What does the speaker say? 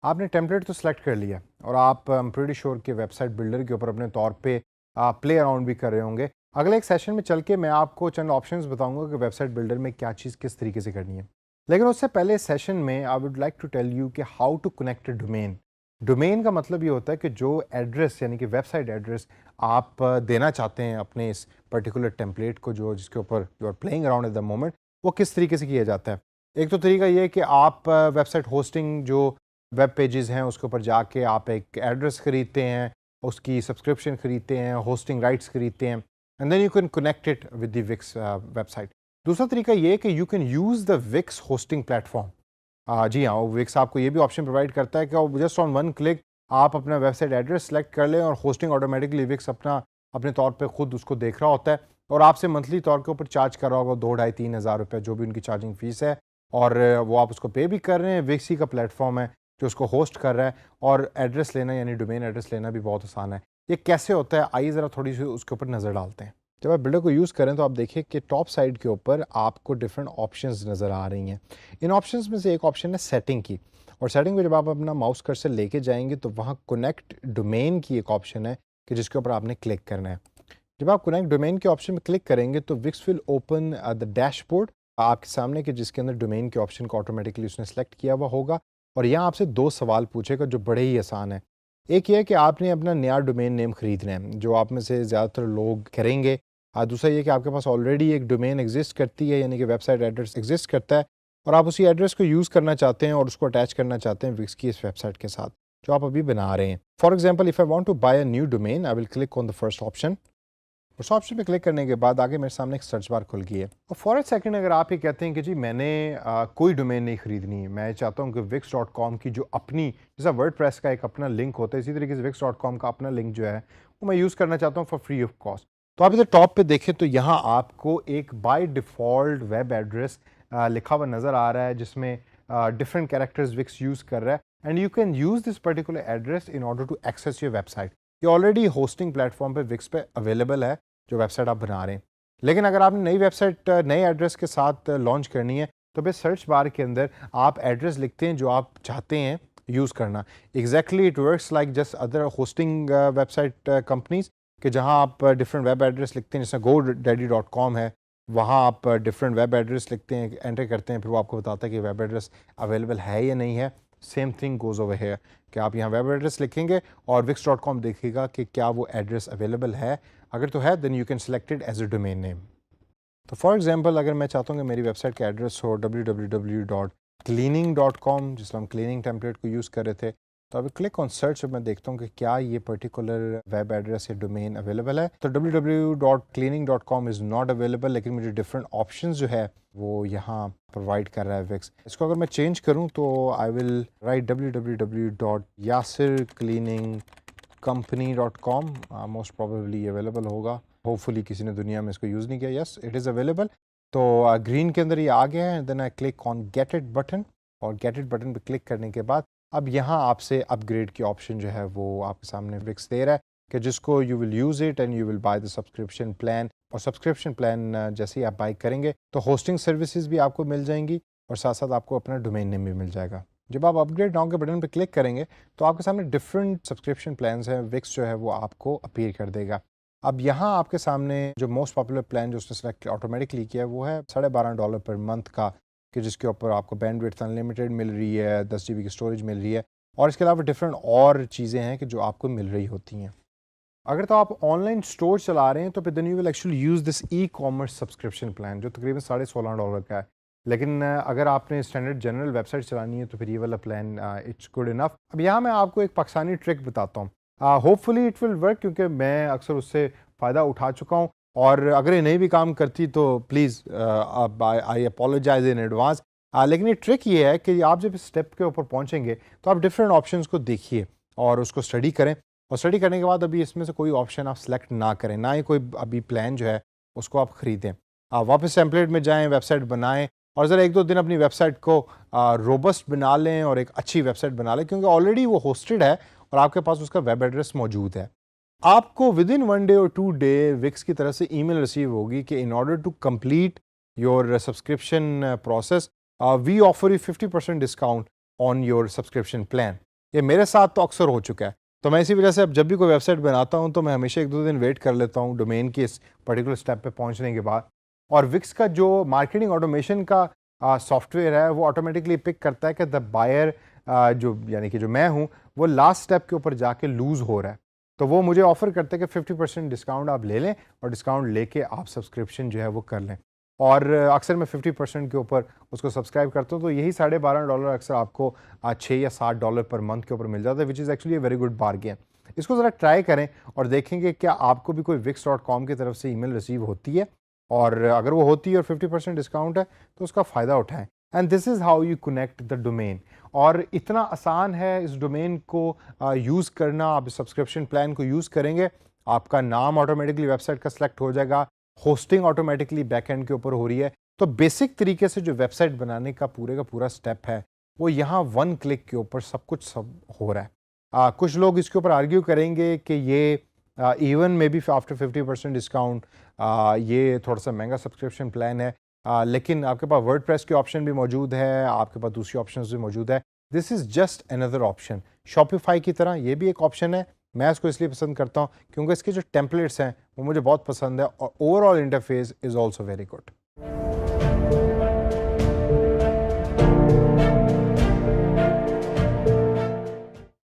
आपने टेम्पलेट तो सिलेक्ट कर लिया और आप प्रीटी श्योर कि वेबसाइट बिल्डर के ऊपर अपने तौर पे प्ले अराउंड भी कर रहे होंगे। अगले एक सेशन में चल के मैं आपको चंद ऑप्शंस बताऊंगा कि वेबसाइट बिल्डर में क्या चीज़ किस तरीके से करनी है। लेकिन उससे पहले सेशन में I would like to tell you कि how to connect a domain. Domain का मतलब ये होता है कि जो एड्रेस यानी कि वेबसाइट एड्रेस आप देना चाहते हैं अपने इस पर्टिकुलर टेम्पलेट को, जो जिसके ऊपर you are playing around at the moment, वो किस तरीके से किया जाता है। एक तो तरीका ये है कि आप वेबसाइट होस्टिंग जो वेब पेजेस हैं उसके ऊपर जाके आप एक एड्रेस खरीदते हैं, उसकी सब्सक्रिप्शन खरीदते हैं, होस्टिंग राइट्स खरीदते हैं, and then you can connect it with the Wix website. दूसरा तरीका ये है कि you can use the Wix hosting platform. जी हाँ, विक्स आपको ये भी ऑप्शन प्रोवाइड करता है कि जस्ट ऑन वन क्लिक आप अपना वेबसाइट एड्रेस सेलेक्ट कर लें और होस्टिंग ऑटोमेटिकली विक्स अपने तौर पे खुद उसको देख रहा होता है और आपसे मंथली तौर के ऊपर चार्ज कर रहा होगा 2 ढाई 3 हज़ार रुपये, जो भी उनकी चार्जिंग फ़ीस है, और वो आप उसको पे भी कर रहे हैं। विक्स ही का प्लेटफॉर्म है जो उसको होस्ट कर रहा है, और एड्रेस लेना यानी डोमेन एड्रेस लेना भी बहुत आसान है। ये कैसे होता है, आइए ज़रा थोड़ी सी उसके ऊपर नज़र डालते हैं। जब आप बिल्डर को यूज़ करें तो आप देखिए कि टॉप साइड के ऊपर आपको डिफरेंट ऑप्शंस नज़र आ रही हैं। इन ऑप्शंस में से एक ऑप्शन है सेटिंग की, और सेटिंग में जब आप अपना माउस कर्सर लेके जाएंगे तो वहाँ कनेक्ट डोमेन की एक ऑप्शन है कि जिसके ऊपर आपने क्लिक करना है। जब आप कनेक्ट डोमेन के ऑप्शन में क्लिक करेंगे तो Wix will open the dashboard आपके सामने, के जिसके अंदर डोमेन के ऑप्शन को ऑटोमेटिकली उसने सेलेक्ट किया हुआ होगा, और यहाँ आपसे 2 सवाल पूछेगा जो बड़े ही आसान है। एक ये है कि आपने अपना नया डोमेन नेम खरीदना है, जो आप में से ज़्यादातर लोग करेंगे। दूसरा ये कि आपके पास ऑलरेडी एक डोमेन एग्जिस्ट करती है, यानी कि वेबसाइट एड्रेस एग्जिस्ट करता है, और आप उसी एड्रेस को यूज़ करना चाहते हैं और उसको अटैच करना चाहते हैं विक्स की इस वेबसाइट के साथ जो आप अभी बना रहे हैं। For example, if I want to buy a new domain, I will click on the first option. उस ऑप्शन पे क्लिक करने के बाद आगे मेरे सामने एक सर्च बार खुल गई है, और फॉर ए सेकंड अगर आप ये कहते हैं कि जी मैंने कोई डोमेन नहीं खरीदनी है, मैं चाहता हूँ कि wix.com की जो अपनी, जैसा वर्डप्रेस का एक अपना लिंक होता है, इसी तरीके से wix.com का अपना लिंक जो है वो मैं यूज़ करना चाहता हूँ फॉर फ्री ऑफ कॉस्ट। तो आप इधर टॉप पे देखें तो यहाँ आपको एक बाय डिफ़ॉल्ट वेब एड्रेस लिखा हुआ नज़र आ रहा है, जिसमें डिफरेंट कैरेक्टर्स विक्स यूज़ कर रहा है, and you can use this particular address in order to access your website. ये ऑलरेडी होस्टिंग प्लेटफॉर्म पे विक्स पे अवेलेबल है जो वेबसाइट आप बना रहे हैं। लेकिन अगर आपने नई वेबसाइट नए एड्रेस के साथ लॉन्च करनी है तो फिर सर्च बार के अंदर आप एड्रेस लिखते हैं जो आप चाहते हैं यूज़ करना। Exactly it works like just other hosting website companies, कि जहां आप डिफरेंट वेब एड्रेस लिखते हैं, जैसे GoDaddy.com है, वहां आप डिफरेंट वेब एड्रेस लिखते हैं, एंटर करते हैं, फिर वो आपको बताता है कि वेब एड्रेस अवेलेबल है या नहीं है। Same thing goes over here कि आप यहाँ वेब एड्रेस लिखेंगे और wix.com देखेगा कि क्या वो एड्रेस अवेलेबल है। अगर तो है then you can select it as a domain name. तो फॉर एग्जांपल, अगर मैं चाहता हूँ कि मेरी वेबसाइट का एड्रेस हो www.cleaning.com, जिसमें हम क्लीनिंग टेम्पलेट को यूज़ कर रहे थे, तो अभी क्लिक ऑन सर्च और मैं देखता हूँ कि क्या ये पर्टिकुलर वेब एड्रेस या डोमेन अवेलेबल है। तो www.cleaning.com इज़ नॉट अवेलेबल, लेकिन मुझे डिफरेंट ऑप्शंस जो है वो यहाँ प्रोवाइड कर रहा है विक्स। इसको अगर मैं चेंज करूँ तो I will write www.yasircleaningcompany.com, most probably available होगा। होपफुली किसी ने दुनिया में इसको यूज़ नहीं किया। Yes, it is available. तो ग्रीन के अंदर ये आ गया है। Then I click on get it button, और गेट इट बटन पे क्लिक करने के बाद अब यहाँ आपसे अपग्रेड की ऑप्शन जो है वो आपके सामने विक्स दे रहा है, कि जिसको you will use it and you will by the subscription plan. और सब्सक्रिप्शन प्लान जैसे ही आप बाय करेंगे तो होस्टिंग सर्विसेज भी आपको मिल जाएंगी, और साथ साथ आपको अपना डोमेन नेम भी मिल जाएगा। जब आप अपग्रेड नाउ के बटन पर क्लिक करेंगे तो आपके सामने डिफरेंट सब्सक्रिप्शन प्लान्स हैं, विक्स जो है वो आपको अपीयर कर देगा। अब यहाँ आपके सामने जो मोस्ट पॉपुलर प्लान जो उसने सेलेक्ट ऑटोमेटिकली किया है वो है $12.5 पर मंथ का, कि जिसके ऊपर आपको बैंडविड्थ अनलिमिटेड मिल रही है, 10 GB की स्टोरेज मिल रही है, और इसके अलावा डिफरेंट और चीज़ें हैं कि जो आपको मिल रही होती हैं। अगर तो आप ऑनलाइन स्टोर चला रहे हैं तो फिर then you will actually use this e commerce subscription plan, जो तकरीबन $16.5 का है। लेकिन अगर आपने स्टैंडर्ड जनरल वेबसाइट चलानी है तो फिर ये वाला प्लान इट्स गुड इनफ। अब यहाँ मैं आपको एक पाकिस्तानी ट्रिक बताता हूँ, होपफुली इट विल वर्क, क्योंकि मैं अक्सर उससे फ़ायदा उठा चुका हूँ, और अगर ये नहीं भी काम करती तो please I apologise in advance. लेकिन ये ट्रिक ये है कि आप जब इस स्टेप के ऊपर पहुँचेंगे तो आप डिफरेंट ऑप्शंस को देखिए और उसको स्टडी करें, और स्टडी करने के बाद अभी इसमें से कोई ऑप्शन आप सेलेक्ट ना करें, ना ही कोई अभी प्लान जो है उसको आप ख़रीदें। आप वापस टेम्पलेट में जाएं, वेबसाइट बनाएं, और ज़रा 1-2 दिन अपनी वेबसाइट को रोबस्ट बना लें और एक अच्छी वेबसाइट बना लें, क्योंकि ऑलरेडी वो होस्टेड है और आपके पास उसका वेब एड्रेस मौजूद है। आपको विद इन 1 डे और 2 डे विक्स की तरफ से ईमेल रिसीव होगी कि in order to complete your subscription process we offer you 50% discount on your subscription plan. ये मेरे साथ तो अक्सर हो चुका है। तो मैं इसी वजह से अब जब भी कोई वेबसाइट बनाता हूँ तो मैं हमेशा 1-2 दिन वेट कर लेता हूँ डोमेन के इस पर्टिकुलर स्टेप पे पहुँचने के बाद। और विक्स का जो मार्केटिंग ऑटोमेशन का सॉफ्टवेयर है वो ऑटोमेटिकली पिक करता है कि द बायर जो यानी कि जो मैं हूँ वो लास्ट स्टेप के ऊपर जाके लूज़ हो रहा है। तो वो मुझे ऑफ़र करते हैं कि 50% डिस्काउंट आप ले लें और डिस्काउंट लेके आप सब्सक्रिप्शन जो है वो कर लें। और अक्सर मैं 50% के ऊपर उसको सब्सक्राइब करता हूँ, तो यही $12.5 अक्सर आपको 6 या $7 पर मंथ के ऊपर मिल जाता है, which is actually a very good bargain. इसको ज़रा ट्राई करें और देखेंगे क्या आपको भी कोई wix.com की तरफ से ईमेल रिसीव होती है, और अगर वो होती है और 50% डिस्काउंट है तो उसका फ़ायदा उठाएं। And this is how you connect the domain. और इतना आसान है इस डोमेन को यूज़ करना। आप सब्सक्रिप्शन प्लान को यूज़ करेंगे, आपका नाम ऑटोमेटिकली वेबसाइट का सिलेक्ट हो जाएगा, होस्टिंग ऑटोमेटिकली बैकएंड के ऊपर हो रही है। तो बेसिक तरीके से जो वेबसाइट बनाने का पूरा स्टेप है वो यहाँ 1 क्लिक के ऊपर सब हो रहा है। कुछ लोग इसके ऊपर आर्ग्यू करेंगे कि ये even may be after 50% discount ये थोड़ा सा महंगा सब्सक्रिप्शन प्लान है, लेकिन आपके पास वर्डप्रेस के ऑप्शन भी मौजूद है, आपके पास दूसरी ऑप्शंस भी मौजूद है। This is just another option. Shopify की तरह ये भी एक ऑप्शन है। मैं इसको इसलिए पसंद करता हूँ क्योंकि इसके जो टेम्पलेट्स हैं वो मुझे बहुत पसंद है और overall interface is also very good.